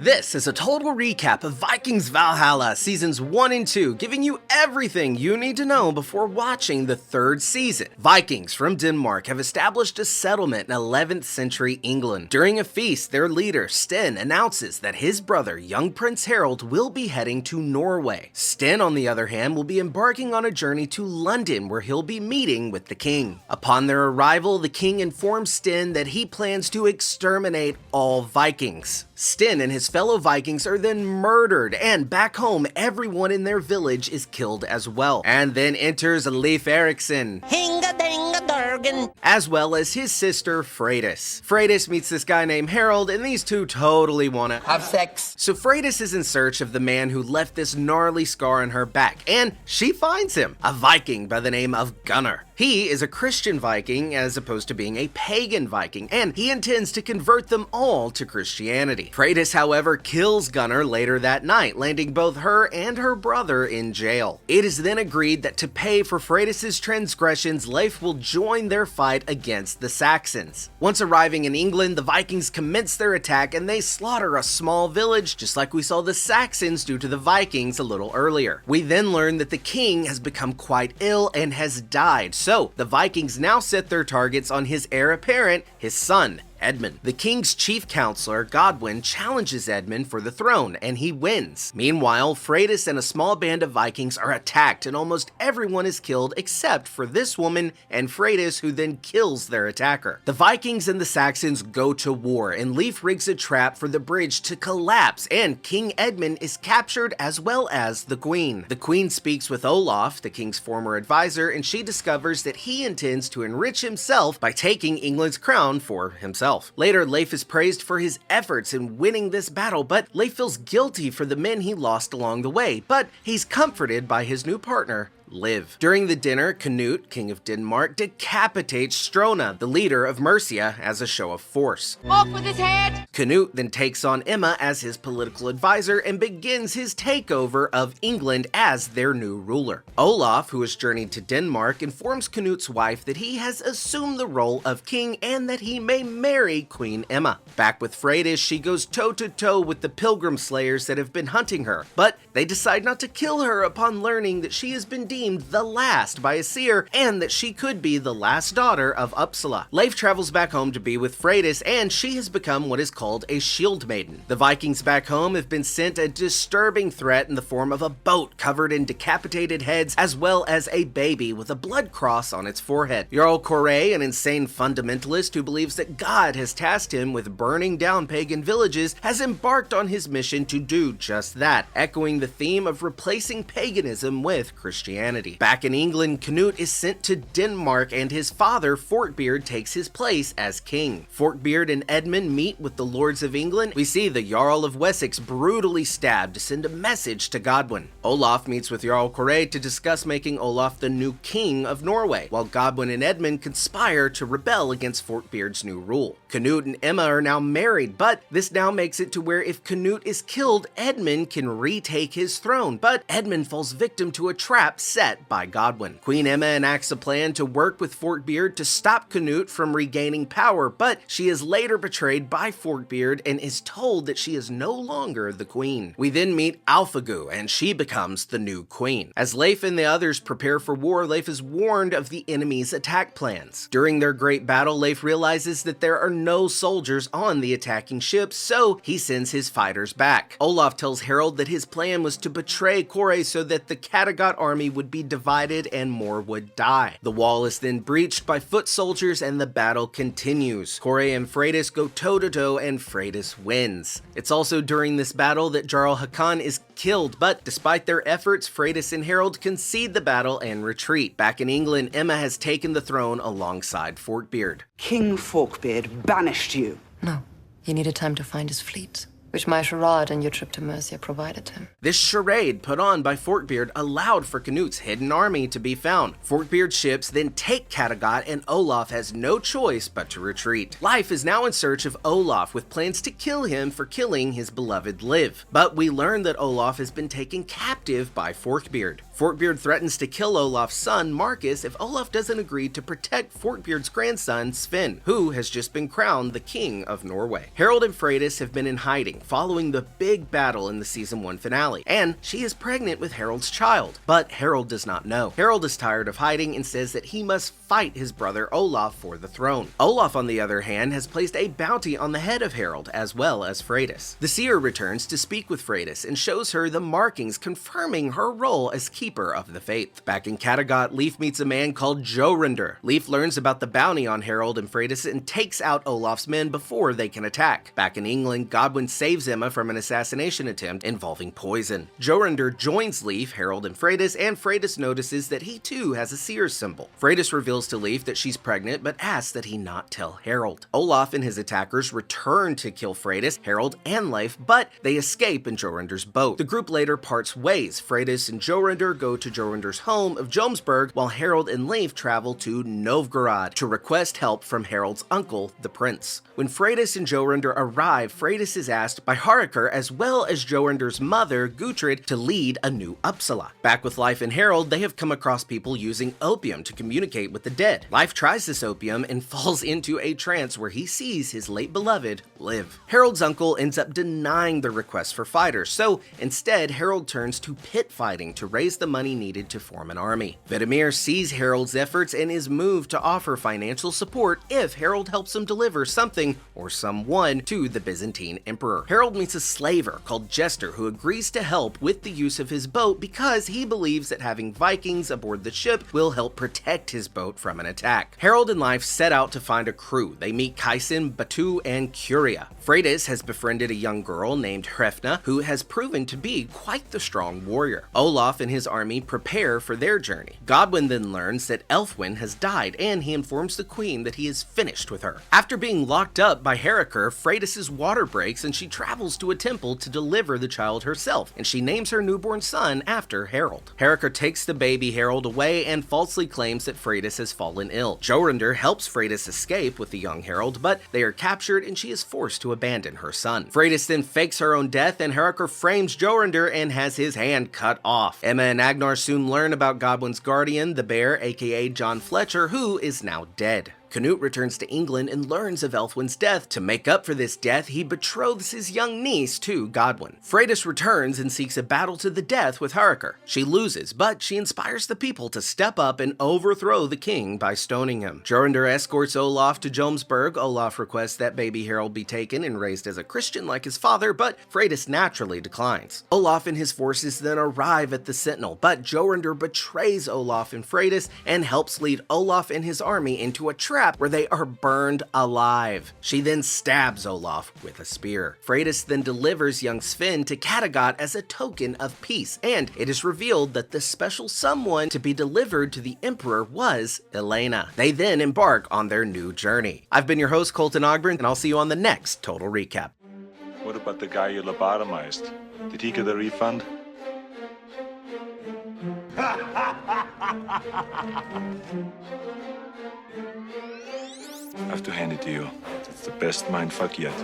This is a total recap of Vikings Valhalla Seasons 1 and 2, giving you everything you need to know before watching the third season. Vikings from Denmark have established a settlement in 11th century England. During a feast, their leader, Sten, announces that his brother, young Prince Harold, will be heading to Norway. Sten, on the other hand, will be embarking on a journey to London where he'll be meeting with the king. Upon their arrival, the king informs Sten that he plans to exterminate all Vikings. Sten and his fellow Vikings are then murdered, and back home, everyone in their village is killed as well. And then enters Leif Erikson, as well as his sister Freydis. Freydis meets this guy named Harold, and these two totally wanna have sex. So Freydis is in search of the man who left this gnarly scar on her back, and she finds him, a Viking by the name of Gunnar. He is a Christian Viking as opposed to being a pagan Viking, and he intends to convert them all to Christianity. Freydis, however, kills Gunnar later that night, landing both her and her brother in jail. It is then agreed that to pay for Freydis' transgressions, Leif will join their fight against the Saxons. Once arriving in England, the Vikings commence their attack and they slaughter a small village, just like we saw the Saxons do to the Vikings a little earlier. We then learn that the king has become quite ill and has died, so the Vikings now set their targets on his heir apparent, his son, Edmund. The king's chief counselor, Godwin, challenges Edmund for the throne, and he wins. Meanwhile, Freydis and a small band of Vikings are attacked, and almost everyone is killed except for this woman and Freydis, who then kills their attacker. The Vikings and the Saxons go to war, and Leif rigs a trap for the bridge to collapse, and King Edmund is captured as well as the queen. The queen speaks with Olaf, the king's former advisor, and she discovers that he intends to enrich himself by taking England's crown for himself. Later, Leif is praised for his efforts in winning this battle, but Leif feels guilty for the men he lost along the way, but he's comforted by his new partner, Liv. During the dinner, Canute, king of Denmark, decapitates Strona, the leader of Mercia, as a show of force. Off with his head! Canute then takes on Emma as his political advisor and begins his takeover of England as their new ruler. Olaf, who has journeyed to Denmark, informs Canute's wife that he has assumed the role of king and that he may marry Queen Emma. Back with Freydis, she goes toe-to-toe with the pilgrim slayers that have been hunting her, but they decide not to kill her upon learning that she has been deemed the last by a seer and that she could be the last daughter of Uppsala. Leif travels back home to be with Freydis, and she has become what is called a shield maiden. The Vikings back home have been sent a disturbing threat in the form of a boat covered in decapitated heads, as well as a baby with a blood cross on its forehead. Jarl Corey, an insane fundamentalist who believes that God has tasked him with burning down pagan villages, has embarked on his mission to do just that, echoing the theme of replacing paganism with Christianity. Back in England, Canute is sent to Denmark, and his father, Forkbeard, takes his place as king. Forkbeard and Edmund meet with the lords of England. We see the Jarl of Wessex brutally stabbed to send a message to Godwin. Olaf meets with Jarl Corey to discuss making Olaf the new king of Norway, while Godwin and Edmund conspire to rebel against Forkbeard's new rule. Canute and Emma are now married, but this now makes it to where if Canute is killed, Edmund can retake his throne, but Edmund falls victim to a trap set by Godwin. Queen Emma enacts a plan to work with Forkbeard to stop Canute from regaining power, but she is later betrayed by Forkbeard and is told that she is no longer the queen. We then meet Alfagu, and she becomes the new queen. As Leif and the others prepare for war, Leif is warned of the enemy's attack plans. During their great battle, Leif realizes that there are no soldiers on the attacking ships, so he sends his fighters back. Olaf tells Harold that his plan was to betray Corey so that the Kattegat army would be divided and more would die. The wall is then breached by foot soldiers and the battle continues. Corey and Freydis go toe-to-toe and Freydis wins. It's also during this battle that Jarl Hakon is killed, but despite their efforts, Freydis and Harold concede the battle and retreat. Back in England, Emma has taken the throne alongside Forkbeard. King Forkbeard banished you. No, he needed time to find his fleet, which my charade and your trip to Mercia provided him. This charade put on by Forkbeard allowed for Canute's hidden army to be found. Forkbeard's ships then take Kattegat, and Olaf has no choice but to retreat. Leif is now in search of Olaf with plans to kill him for killing his beloved Liv. But we learn that Olaf has been taken captive by Forkbeard. Forkbeard threatens to kill Olaf's son, Marcus, if Olaf doesn't agree to protect Forkbeard's grandson, Sven, who has just been crowned the king of Norway. Harold and Freydis have been in hiding, hiding following the big battle in the season 1 finale, and she is pregnant with Harold's child, but Harold does not know. Harold is tired of hiding and says that he must fight his brother Olaf for the throne. Olaf, on the other hand, has placed a bounty on the head of Harold as well as Freydis. The seer returns to speak with Freydis and shows her the markings confirming her role as keeper of the faith. Back in Kattegat, Leif meets a man called Jorundr. Leif learns about the bounty on Harold and Freydis and takes out Olaf's men before they can attack. Back in England, Godwin saves Emma from an assassination attempt involving poison. Jorundr joins Leif, Harold, and Freydis notices that he too has a seer's symbol. Freydis reveals to Leif that she's pregnant, but asks that he not tell Harold. Olaf and his attackers return to kill Freydis, Harold, and Leif, but they escape in Jorundr's boat. The group later parts ways. Freydis and Jorundr go to Jorundr's home of Jomsburg, while Harold and Leif travel to Novgorod to request help from Harold's uncle, the prince. When Freydis and Jorundr arrive, Freydis is asked by Harrekr as well as Jorundr's mother, Gutrid, to lead a new Uppsala. Back with Leif and Harold, they have come across people using opium to communicate with the dead. Leif tries this opium and falls into a trance where he sees his late beloved live. Harold's uncle ends up denying the request for fighters, so instead Harold turns to pit fighting to raise the money needed to form an army. Vedemir sees Harold's efforts and is moved to offer financial support if Harold helps him deliver something or someone to the Byzantine emperor. Harold meets a slaver called Jester who agrees to help with the use of his boat because he believes that having Vikings aboard the ship will help protect his boat from an attack. Harold and Leif set out to find a crew. They meet Kaisin, Batu, and Curia. Freydis has befriended a young girl named Hrefna who has proven to be quite the strong warrior. Olaf and his army prepare for their journey. Godwin then learns that Elfwin has died and he informs the queen that he is finished with her. After being locked up by Harrekr, Freydis' water breaks and she travels to a temple to deliver the child herself, and she names her newborn son after Harold. Harrekr takes the baby Harold away and falsely claims that Freydis has fallen ill. Jorundr helps Freydis escape with the young Harold, but they are captured and she is forced to abandon her son. Freydis then fakes her own death and Harrekr frames Jorundr and has his hand cut off. Emma and Agnar soon learn about Godwin's guardian, the bear, aka John Fletcher, who is now dead. Canute returns to England and learns of Elfwin's death. To make up for this death, he betroths his young niece to Godwin. Freydis returns and seeks a battle to the death with Harrekr. She loses, but she inspires the people to step up and overthrow the king by stoning him. Jorundr escorts Olaf to Jomsburg. Olaf requests that baby Harold be taken and raised as a Christian like his father, but Freydis naturally declines. Olaf and his forces then arrive at the Sentinel, but Jorundr betrays Olaf and Freydis and helps lead Olaf and his army into a trap where they are burned alive. She then stabs Olaf with a spear. Freydis then delivers young Sven to Kattegat as a token of peace, and it is revealed that the special someone to be delivered to the emperor was Elena. They then embark on their new journey. I've been your host, Colton Ogburn, and I'll see you on the next Total Recap. What about the guy you lobotomized? Did he get a refund? I have to hand it to you. It's the best mindfuck yet.